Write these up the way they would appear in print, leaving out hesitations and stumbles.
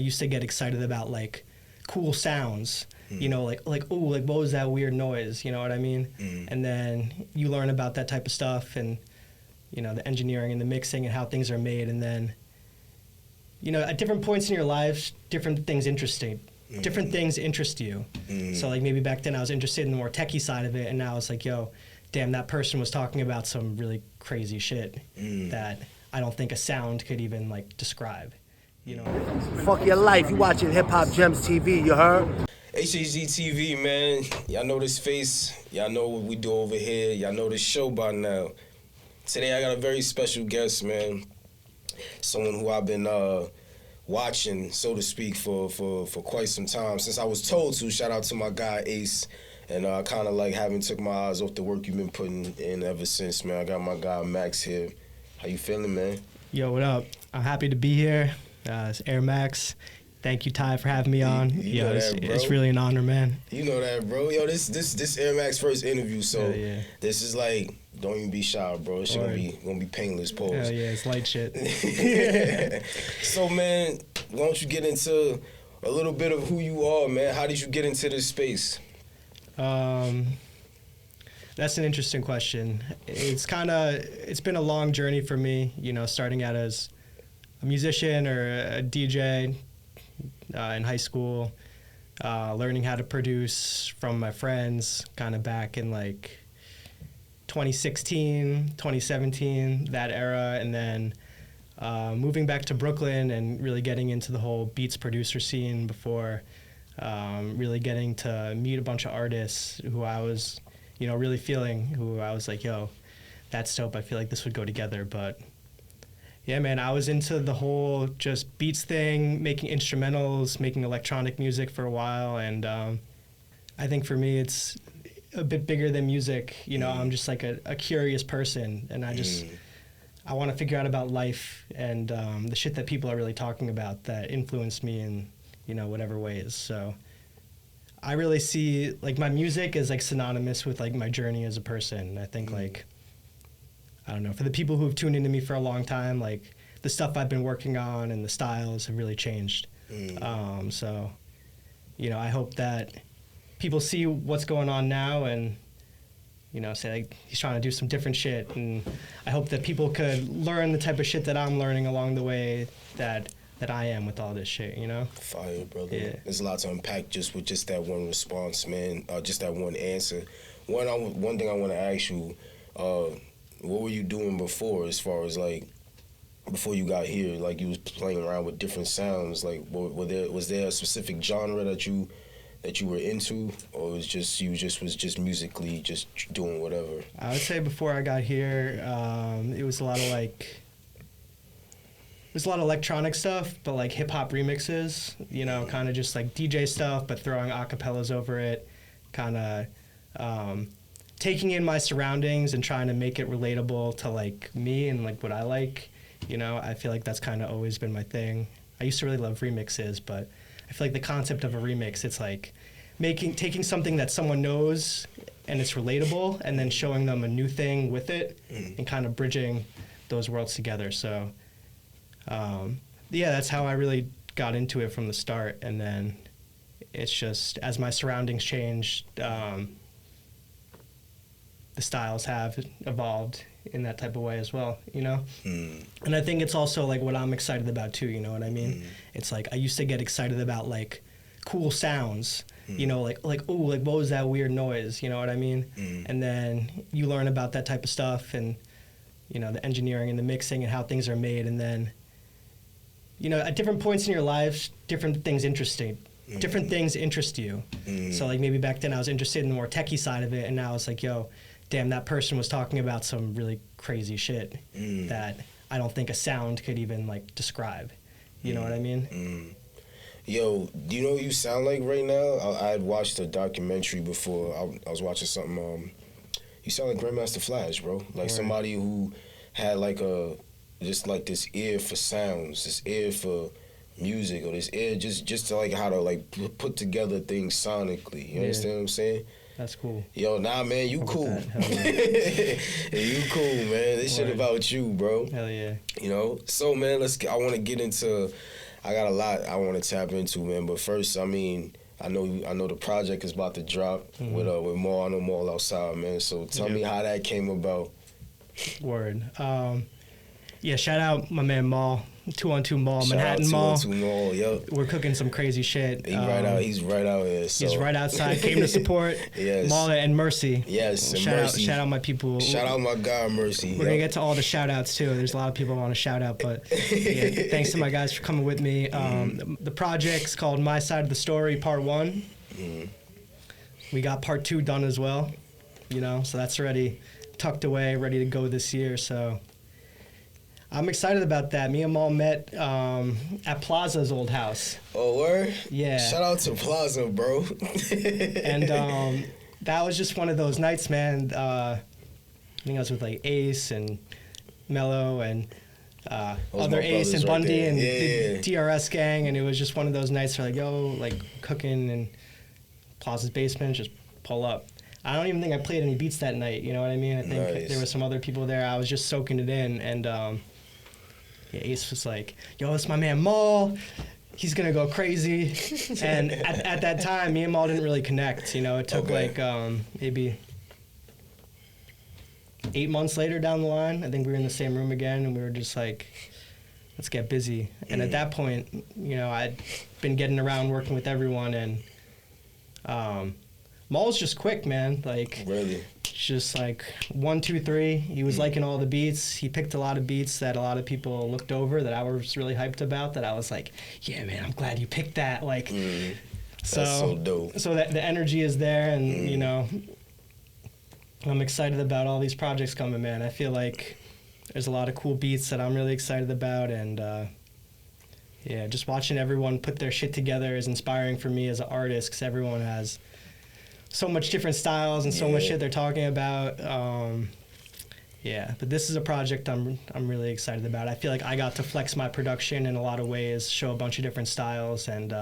I used to get excited about like cool sounds, you know, like oh, like what was that weird noise, you know what I mean? And then you learn about that type of stuff and, you know, the engineering and the mixing and how things are made. And then, you know, at different points in your lives, different things interest you. So like maybe back then I was interested in the more techie side of it, and now it's like, yo, damn, that person was talking about some really crazy shit that I don't think a sound could even like describe. You know, fuck your life. You watching Hip Hop Gems TV, you heard? HHGTV, man. Y'all know this face. Y'all know what we do over here. Y'all know this show by now. Today I got a very special guest, man. Someone who I've been watching, so to speak, for quite some time. Since I was told to. Shout out to my guy Ace. And I kind of like haven't took my eyes off the work you've been putting in ever since, man. I got my guy Max here. How you feeling, man? Yo, what up? I'm happy to be here. It's Aermax. Thank you, Ty, for having me on. You know that, bro. It's really an honor, man. You know that, bro. Yo, this Aermax first interview, so yeah. This is like, don't even be shy, bro. It's gonna be painless. Pause. Hell yeah, it's light shit. So, man, why don't you get into a little bit of who you are, man? How did you get into this space? That's an interesting question. It's been a long journey for me, you know, starting out as a musician or a DJ in high school, learning how to produce from my friends kind of back in like 2016, 2017, that era, and then moving back to Brooklyn and really getting into the whole beats producer scene before really getting to meet a bunch of artists who I was, you know, really feeling, who I was like, yo, that's dope. I feel like this would go together. But yeah, man, I was into the whole just beats thing, making instrumentals, making electronic music for a while. And I think for me, it's a bit bigger than music. You know, I'm just like a curious person, and I want to figure out about life and the shit that people are really talking about that influenced me in, you know, whatever ways. So I really see like my music is like synonymous with like my journey as a person. I think like, I don't know, for the people who have tuned into me for a long time, like the stuff I've been working on and the styles have really changed. So, you know, I hope that people see what's going on now and, you know, say like he's trying to do some different shit. And I hope that people could learn the type of shit that I'm learning along the way that I am with all this shit, you know? Fire, brother. Yeah. There's a lot to unpack just with just that one response, man. Just that one answer. One thing I want to ask you, what were you doing before, as far as like before you got here? Like you was playing around with different sounds. Like was there a specific genre that you were into, or was just was musically just doing whatever? I would say before I got here, it was a lot of electronic stuff, but like hip hop remixes, you know, kind of just like DJ stuff, but throwing acapellas over it, kind of taking in my surroundings and trying to make it relatable to like me and like what I like. You know, I feel like that's kind of always been my thing. I used to really love remixes, but I feel like the concept of a remix, it's like taking something that someone knows and it's relatable and then showing them a new thing with it and kind of bridging those worlds together. So yeah, that's how I really got into it from the start. And then it's just, as my surroundings changed, the styles have evolved in that type of way as well, you know? And I think it's also like what I'm excited about too, you know what I mean? It's like I used to get excited about like cool sounds, you know, like oh, like what was that weird noise, you know what I mean? And then you learn about that type of stuff and, you know, the engineering and the mixing and how things are made. And then, you know, at different points in your lives, different things interest you. So like maybe back then I was interested in the more techie side of it, and now it's like, yo, damn, that person was talking about some really crazy shit that I don't think a sound could even like describe. You know what I mean? Yo, do you know what you sound like right now? I had watched a documentary before. I was watching something. You sound like Grandmaster Flash, bro. Like somebody who had like just like this ear for sounds, this ear for music, or this ear just to like how to like put together things sonically. You understand what I'm saying? That's cool. Yo, nah, man, you cool. You cool, man. This shit about you, bro. Hell yeah. You know? So, man, I want to get into I got a lot I want to tap into, man. But first, I mean, I know the project is about to drop with Maul. I know Maul outside, man. So tell me how that came about. Word. Yeah, shout out my man Maul, 212 Mall, Shout Manhattan out Mall. 212 Mall, yep. We're cooking some crazy shit. He's right out here. So. He's right outside. Came to support yes. Maul and Mercy. Yes, and Mercy. Shout out my people. Shout out my guy Mercy. We're gonna get to all the shout outs too. There's a lot of people I want to shout out, but yeah, thanks to my guys for coming with me. The project's called My Side of the Story Part 1. We got Part 2 done as well, so that's already tucked away, ready to go this year. So I'm excited about that. Me and Maul met at Plaza's old house. Oh, word? Yeah. Shout out to Plaza, bro. And that was just one of those nights, man. I think I was with like Ace and Mello and other Ace and Bundy and the DRS gang, and it was just one of those nights where like, yo, like cooking in Plaza's basement, just pull up. I don't even think I played any beats that night, you know what I mean? I think there were some other people there. I was just soaking it in, and Ace was like, yo, it's my man Maul. He's going to go crazy. And at that time, me and Maul didn't really connect. It took maybe 8 months later down the line. I think we were in the same room again, and we were just like, let's get busy. And at that point, I'd been getting around working with everyone, and Maul's just quick, man. Like, really? Just like 1, 2, 3. He was liking all the beats. He picked a lot of beats that a lot of people looked over that I was really hyped about. That I was like, yeah, man, I'm glad you picked that. Like, that's so dope. So that the energy is there, and I'm excited about all these projects coming, man. I feel like there's a lot of cool beats that I'm really excited about, and just watching everyone put their shit together is inspiring for me as an artist, because everyone has so much different styles and so much shit they're talking about. But this is a project I'm really excited about. I feel like I got to flex my production in a lot of ways, show a bunch of different styles, and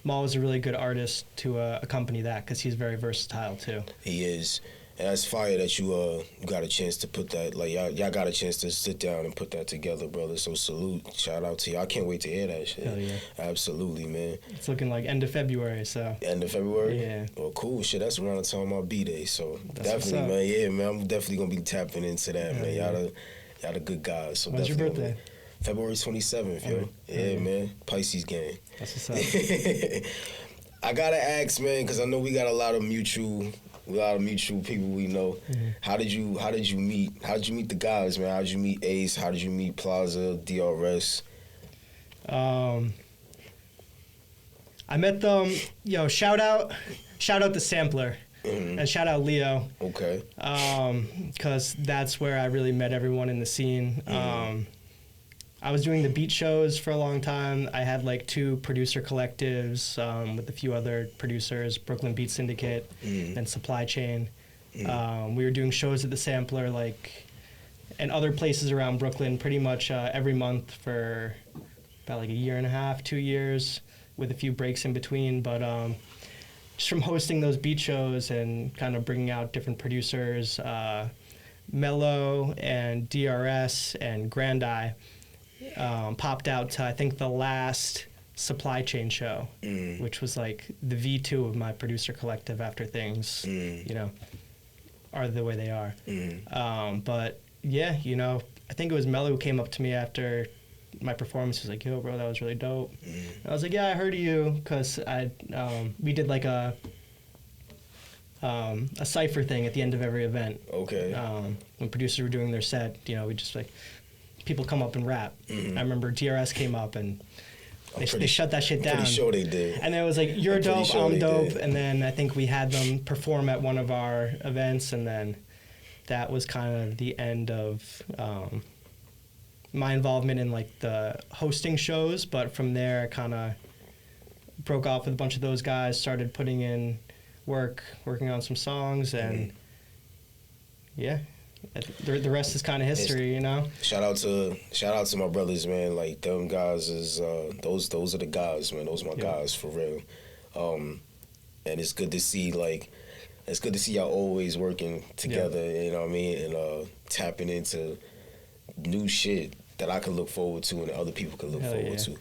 Maul was a really good artist to accompany that, because he's very versatile too. He is. And that's fire that you got a chance to put that, like, y'all got a chance to sit down and put that together, brother. So salute. Shout out to you. I can't wait to hear that shit. Hell yeah. Absolutely, man. It's looking like end of February, so. End of February? Yeah. Well, cool. Shit, that's around the time of my B-Day, so That's definitely, man. Yeah, man. I'm definitely going to be tapping into that, man. Y'all the good guys. So when's your birthday? February 27th, yo. Yeah, man. Pisces gang. That's what's up. I got to ask, man, because I know we got a lot of mutual people we know. How did you meet? How did you meet the guys, man? How did you meet Ace? How did you meet Plaza, DRS? I met them. Shout out the Sampler, and shout out Leo. Okay. Because that's where I really met everyone in the scene. I was doing the beat shows for a long time. I had like 2 producer collectives with a few other producers, Brooklyn Beat Syndicate and Supply Chain. We were doing shows at the Sampler, and other places around Brooklyn pretty much every month for about like a year and a half, 2 years, with a few breaks in between. But just from hosting those beat shows and kind of bringing out different producers, Mello and DRS and Grand Eye, popped out to, I think, the last Supply Chain show, which was like the V2 of my producer collective after things, are the way they are. But yeah, I think it was Mello who came up to me after my performance. He was like, yo, bro, that was really dope. I was like, yeah, I heard of you, because we did like a cypher thing at the end of every event. Okay. When producers were doing their set, we just like, people come up and rap. I remember DRS came up and they shut that shit down. I'm pretty sure they did. And it was like, you're dope, I'm dope. And then I think we had them perform at one of our events, and then that was kind of the end of my involvement in like the hosting shows. But from there, I kind of broke off with a bunch of those guys, started putting in working on some songs, and yeah. The rest is kind of history, Shout out to my brothers, man. Like, them guys is those are the guys, man. Those are my guys for real. And it's good to see y'all always working together. You know what I mean? And tapping into new shit that I can look forward to and other people can look forward to.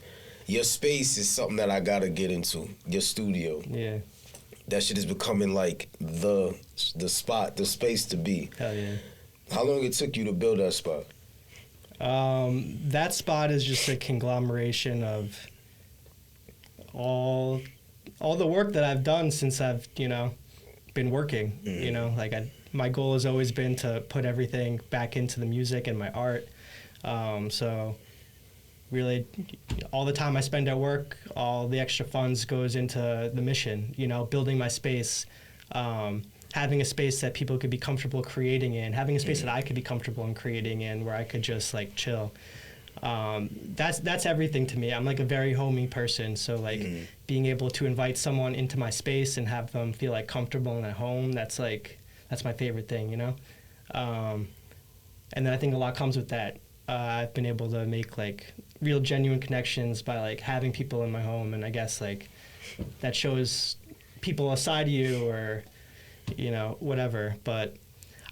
your space is something that I gotta get into. Your studio. Yeah. That shit is becoming like the spot, the space to be. Hell yeah. How long it took you to build that spot? That spot is just a conglomeration of all the work that I've done since I've, been working. Mm-hmm. My goal has always been to put everything back into the music and my art. So really, all the time I spend at work, all the extra funds goes into the mission, building my space, having a space that people could be comfortable creating in, having a space that I could be comfortable in creating in, where I could just chill. That's everything to me. I'm a very homey person, so being able to invite someone into my space and have them feel comfortable and at home, that's my favorite thing, and then I think a lot comes with that. I've been able to make real genuine connections by having people in my home, and I guess that shows people a side of you, or whatever. But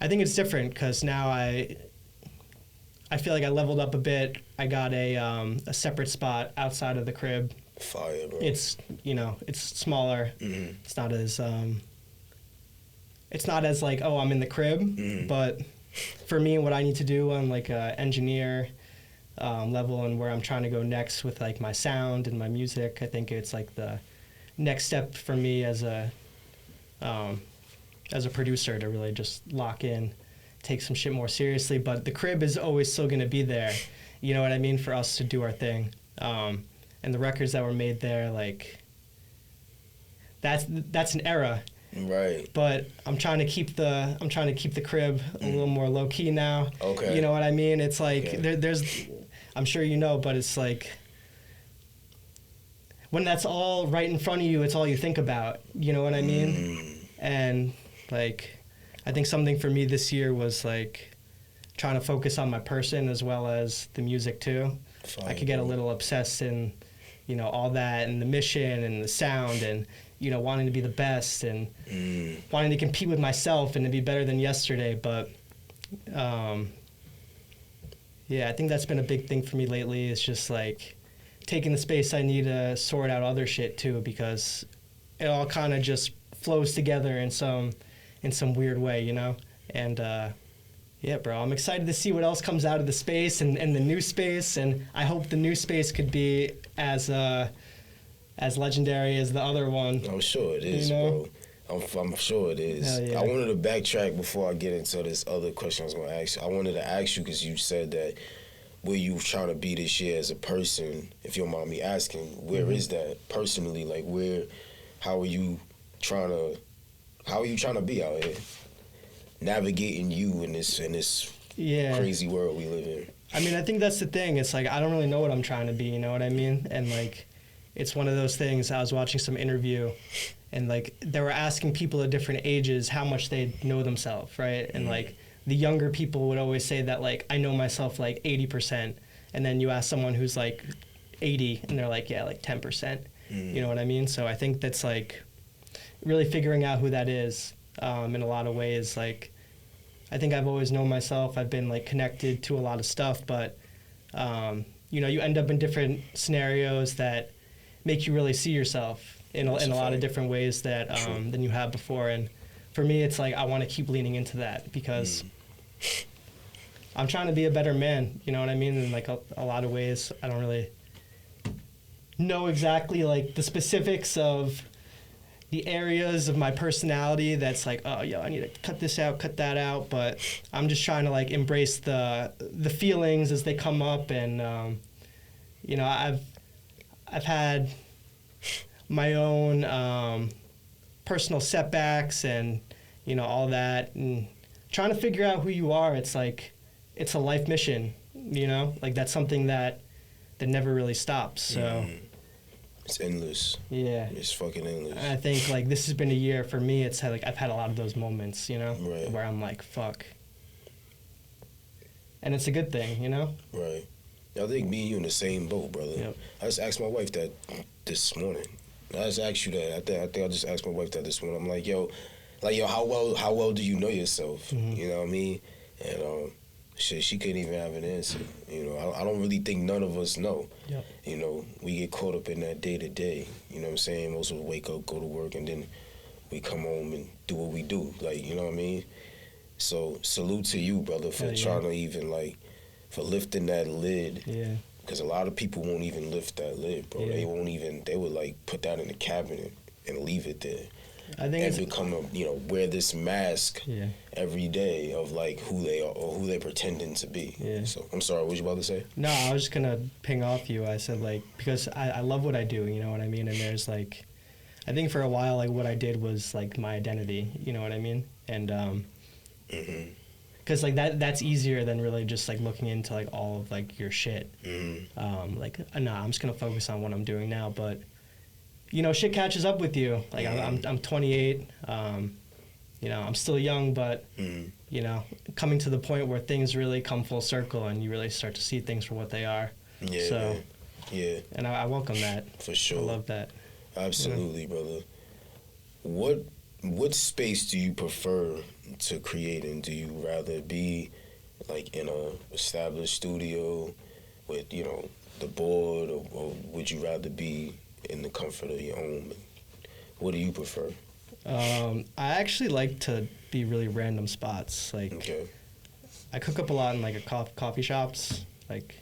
I think it's different because now I feel I leveled up a bit. I got a separate spot outside of the crib. Fire, bro. It's it's smaller. Mm-hmm. It's not as oh, I'm in the crib, Mm-hmm. but for me, what I need to do on a engineer level, and where I'm trying to go next with my sound and my music, I think it's the next step for me as a producer, to really just lock in, take some shit more seriously. But the crib is always still going to be there, you know what I mean, for us to do our thing. And the records that were made there, that's an era. Right. But I'm trying to keep the crib a little more low key now. Okay. You know what I mean? It's Okay. there's, I'm sure you know, but it's when that's all right in front of you, it's all you think about. You know what I mean? Mm. And I think something for me this year was trying to focus on my person as well as the music too. Fine, I could get a bro. little obsessed in, all that, and the mission and the sound, and wanting to be the best, and wanting to compete with myself and to be better than yesterday. But I think that's been a big thing for me lately. It's just taking the space I need to sort out other shit too, because it all kind of just flows together in some weird way, And yeah, bro, I'm excited to see what else comes out of the space and the new space, and I hope the new space could be as legendary as the other one. I'm sure it is, bro. I'm sure it is. Hell yeah. I wanted to backtrack before I get into this other question I was going to ask you. I wanted to ask you, because you said that where you trying to be this year as a person, if you don't mind me asking, where is that personally? How are you trying to be out here? Navigating you in this crazy world we live in. I mean, I think that's the thing. It's I don't really know what I'm trying to be, you know what I mean? And it's one of those things. I was watching some interview, and they were asking people at different ages how much they know themselves, right? And the younger people would always say that I know myself 80%, and then you ask someone who's 80, and they're yeah, 10%. You know what I mean? So I think that's really figuring out who that is. In a lot of ways, I think I've always known myself. I've been connected to a lot of stuff, but you end up in different scenarios that make you really see yourself in a lot of different ways that than you have before. And for me, it's I want to keep leaning into that, because I'm trying to be a better man. You know what I mean? In a lot of ways, I don't really know exactly the specifics of the areas of my personality that's oh, yo, I need to cut this out, cut that out. But I'm just trying to embrace the feelings as they come up. And, I've had my own personal setbacks and, all that. And trying to figure out who you are, it's it's a life mission, that's something that never really stops. So. It's endless. Yeah. It's fucking endless. I think this has been a year for me. It's I've had a lot of those moments, Right. where I'm fuck. And it's a good thing, Right. I think me and you in the same boat, brother. Yep. I just asked my wife that this morning. I just asked you that. I think I just asked my wife that this morning. I'm yo, how well do you know yourself? Mm-hmm. You know what I mean? And shit, she couldn't even have an answer. You know, I don't really think none of us know. Yep. You know, we get caught up in that day to day. You know what I'm saying? Most of us wake up, go to work, and then we come home and do what we do. Like, you know what I mean? So salute to you, brother, for trying to even like, for lifting that lid. Yeah. Because a lot of people won't even lift that lid, bro. Yeah. They would like put that in the cabinet and leave it there. I think and become wear this mask every day of like who they are or who they're pretending to be. Yeah. So I'm sorry, what was you about to say? No, I was just gonna ping off you. I said like, because I love what I do, you know what I mean? And there's like, I think for a while like what I did was like my identity, you know what I mean? And because like that's easier than really just like looking into like all of like your shit. Like I'm just gonna focus on what I'm doing now, but you know, shit catches up with you. Like I'm 28. You know, I'm still young, but you know, coming to the point where things really come full circle and you really start to see things for what they are. Yeah. So, man. Yeah. And I welcome that. For sure. I love that. Absolutely, brother. What space do you prefer to create in? Do you rather be like in a established studio with, you know, the board, or would you rather be in the comfort of your home? What do you prefer? I actually like to be really random spots. Like, I cook up a lot in like coffee shops, like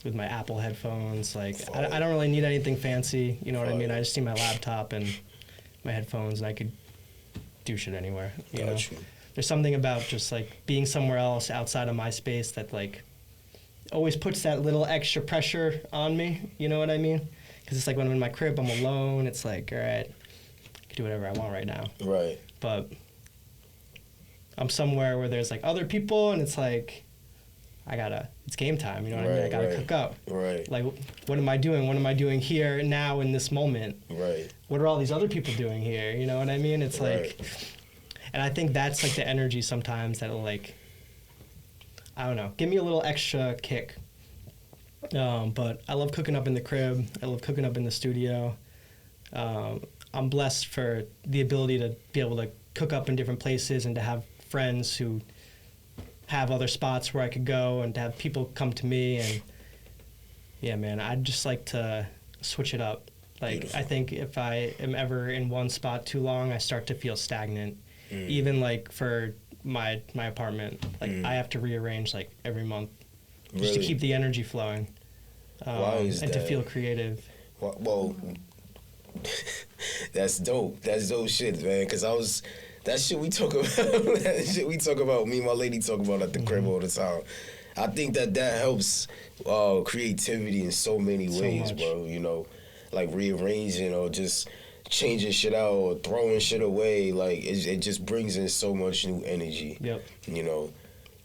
with my Apple headphones. Like, I don't really need anything fancy. You know what I mean? I just need my laptop and my headphones, and I could do shit anywhere. You know? There's something about just like being somewhere else outside of my space that like always puts that little extra pressure on me. You know what I mean? Because it's like when I'm in my crib, I'm alone. It's like, all right, I can do whatever I want right now. Right. But I'm somewhere where there's like other people, and it's like, it's game time. You know what I mean? I gotta cook up. Right. Like, what am I doing? What am I doing here now in this moment? Right. What are all these other people doing here? You know what I mean? It's like, and I think that's like the energy sometimes that'll like, I don't know, give me a little extra kick. But I love cooking up in the crib. I love cooking up in the studio. I'm blessed for the ability to be able to cook up in different places and to have friends who have other spots where I could go and to have people come to me. And yeah, man, I'd just like to switch it up. Like, beautiful. I think if I am ever in one spot too long, I start to feel stagnant. Even like for my apartment, like I have to rearrange like every month. Just to keep the energy flowing. Why is and that? To feel creative. Well, that's dope. That's dope shit, man. Because that shit we talk about, me and my lady talk about at the crib all the time. I think that helps creativity in so many ways, bro. You know, like rearranging or just changing shit out or throwing shit away. Like, it just brings in so much new energy. Yep. You know.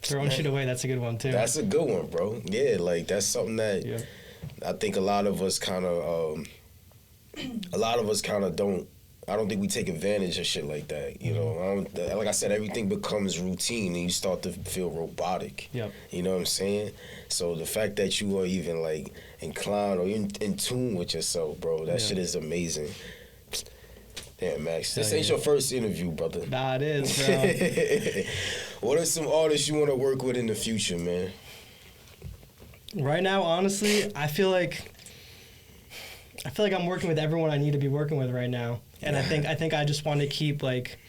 Throwing shit away, that's a good one, too. That's a good one, bro. Yeah, like, that's something that I think a lot of us kind of don't, I don't think we take advantage of shit like that, you know? Like I said, everything becomes routine and you start to feel robotic. Yep. You know what I'm saying? So the fact that you are even, like, inclined or in tune with yourself, bro, that shit is amazing. Damn, Max, this ain't your first interview, brother. Nah, it is, bro. What are some artists you want to work with in the future, man? Right now, honestly, I feel like I'm working with everyone I need to be working with right now. And I think I just want to keep, like,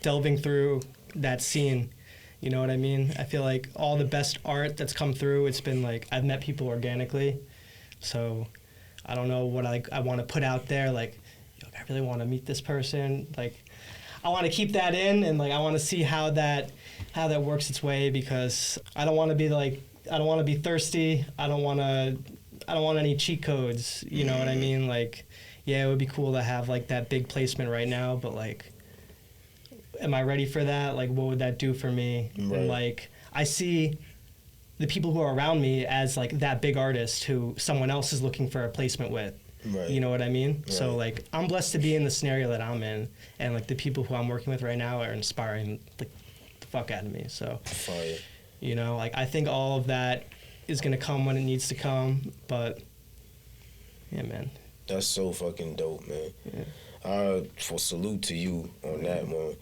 delving through that scene. You know what I mean? I feel like all the best art that's come through, it's been, like, I've met people organically. So I don't know what I want to put out there, like, I really want to meet this person. Like, I want to keep that in, and like I want to see how that works its way, because I don't want to be thirsty. I don't want any cheat codes. You know what I mean? Like, yeah, it would be cool to have like that big placement right now, but like, am I ready for that? Like, what would that do for me? Right. And like, I see the people who are around me as like that big artist who someone else is looking for a placement with. Right. You know what I mean? Right. So, like, I'm blessed to be in the scenario that I'm in, and, like, the people who I'm working with right now are inspiring the fuck out of me. So, fire. You know, like, I think all of that is going to come when it needs to come, but, yeah, man. That's so fucking dope, man. Yeah. For salute to you on that one.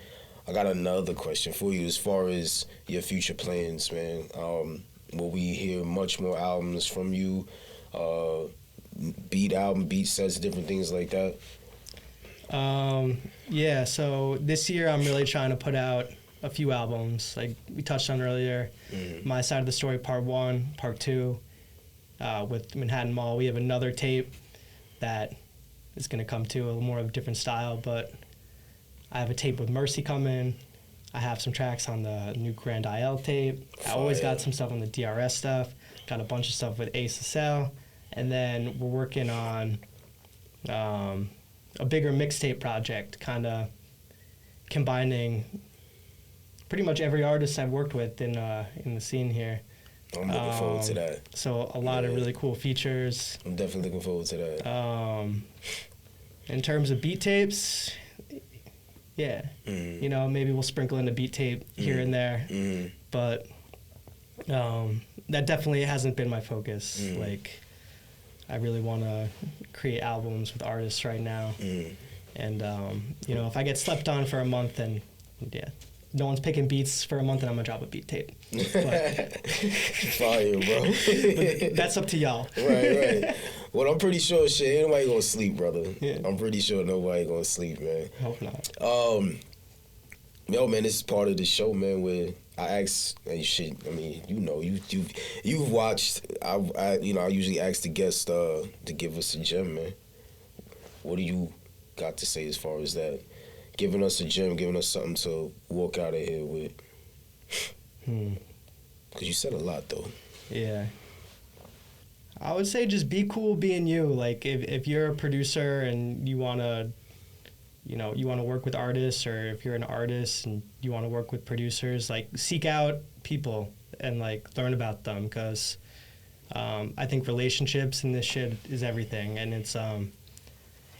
I got another question for you as far as your future plans, man. Will we hear much more albums from you? Beat sets, different things like that? Yeah, so this year I'm really trying to put out a few albums, like we touched on earlier. My Side of the Story Part 1, Part 2, with Manhattan Mall. We have another tape that is going to come to a little more of a different style, but I have a tape with Mercy coming. I have some tracks on the new Grand IL tape. I always got some stuff on the DRS stuff. Got a bunch of stuff with Ace SL. And then we're working on a bigger mixtape project, kind of combining pretty much every artist I've worked with in the scene here. I'm looking forward to that. So a lot of really cool features. I'm definitely looking forward to that. In terms of beat tapes, yeah, you know, maybe we'll sprinkle in a beat tape here and there, but that definitely hasn't been my focus. Like, I really want to create albums with artists right now, and you know, if I get slept on for a month, then yeah, no one's picking beats for a month, and I'm gonna drop a beat tape. But, fire, bro. but that's up to y'all. Right. Well, I'm pretty sure shit, ain't nobody gonna sleep, brother. Yeah. I'm pretty sure nobody gonna sleep, man. Hope not. Yo, man, this is part of the show, man, where I ask, and shit, I mean, you know, you've watched, I usually ask the guests to give us a gem, man. What do you got to say as far as that? Giving us a gem, giving us something to walk out of here with. Because you said a lot, though. Yeah. I would say just be cool being you. Like, if you're a producer and you want to, you know, you want to work with artists, or if you're an artist and you want to work with producers, like, seek out people and, like, learn about them, because I think relationships in this shit is everything, and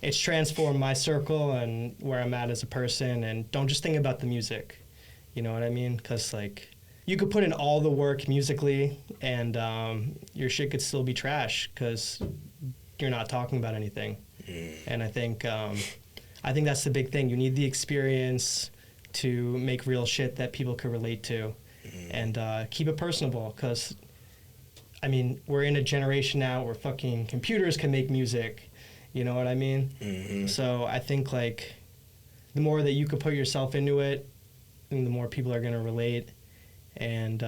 it's transformed my circle and where I'm at as a person. And don't just think about the music, you know what I mean? Because, like, you could put in all the work musically and your shit could still be trash because you're not talking about anything. And I think that's the big thing. You need the experience to make real shit that people could relate to, and keep it personable, because, I mean, we're in a generation now where fucking computers can make music. You know what I mean? So I think, like, the more that you could put yourself into it, and the more people are going to relate. And,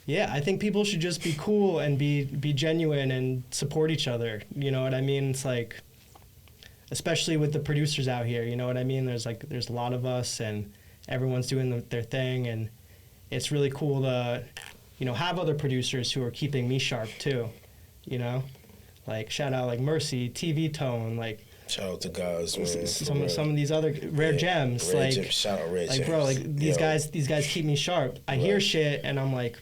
yeah, I think people should just be cool and be genuine and support each other. You know what I mean? It's like, especially with the producers out here, you know what I mean? There's a lot of us, and everyone's doing their thing. And it's really cool to, you know, have other producers who are keeping me sharp too, you know? Like, shout out, like, Mercy, TV Tone, like, shout out to guys, man. Some of these other rare gems, shout out rare gems. Like, bro, like, these guys keep me sharp. I hear shit and I'm like,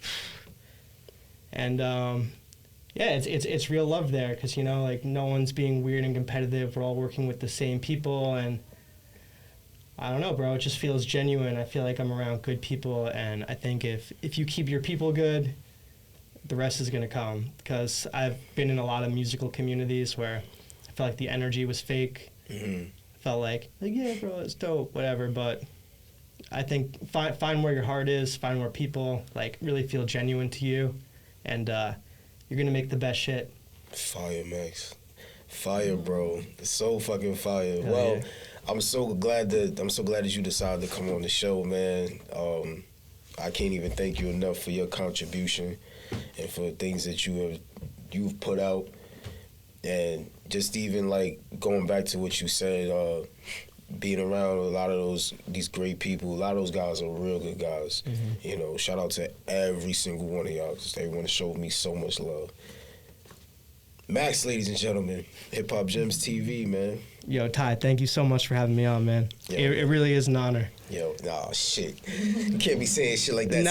and yeah, it's real love there, because, you know, like, no one's being weird and competitive. We're all working with the same people, and I don't know, bro, it just feels genuine. I feel like I'm around good people, and I think if you keep your people good, the rest is going to come, because I've been in a lot of musical communities where I felt like the energy was fake. Felt like, yeah, bro, it's dope, whatever. But I think find where your heart is, find where people, like, really feel genuine to you, and you're going to make the best shit. Fire, Max. Fire, bro. It's so fucking fire. Hell well, yeah. I'm so glad that you decided to come on the show, man. I can't even thank you enough for your contribution and for things that you've put out, and just even, like, going back to what you said, being around a lot of these great people. A lot of those guys are real good guys. You know, shout out to every single one of y'all, because everyone showed me so much love. Max, ladies and gentlemen, Hip Hop Gems TV, man. Yo, Ty, thank you so much for having me on, man. Yo, it really is an honor. Yo, nah, shit. You can't be saying shit like that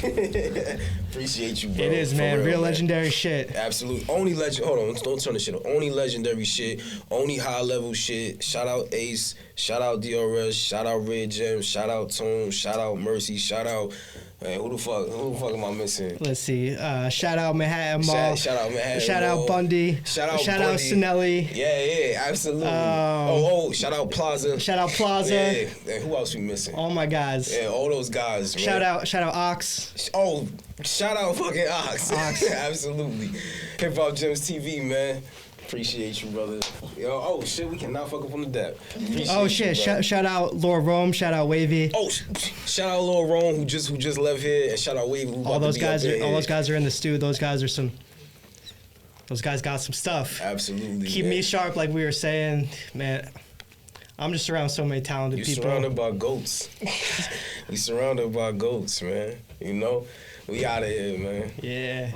to me, man. Appreciate you, bro. It is, man. Real man. legendary shit. Absolutely. Only legend. Hold on. Don't turn the shit on. Only legendary shit. Only high level shit. Shout out Ace. Shout out DRS. Shout out Red Gems. Shout out Tone. Shout out Mercy. Shout out Hey, who the fuck am I missing? Let's see. Shout out Manhattan Mall. Shout out Manhattan Shout Mall. out Bundy. Shout out Shout out Bundy. Sinelli. Yeah, absolutely. Shout out Plaza. Shout out Plaza. Yeah, and who else we missing? All my guys. Yeah, all those guys, man. Shout out Ox. Oh, shout out fucking Ox. Ox. Absolutely. Hip Hop Gems TV, man. Appreciate you, brother. Yo, oh shit, we cannot fuck up on the depth. Oh shit! Shout out Laura Rome. Shout out Wavy. Oh, shout out Lil Rome who just left here, and shout out Wavy who All those guys are are in the stew. Those guys got some stuff. Absolutely. Keep me sharp, like we were saying, man. I'm just around so many talented people. You're surrounded by goats. We surrounded by goats, man. You know, we out of here, man. Yeah.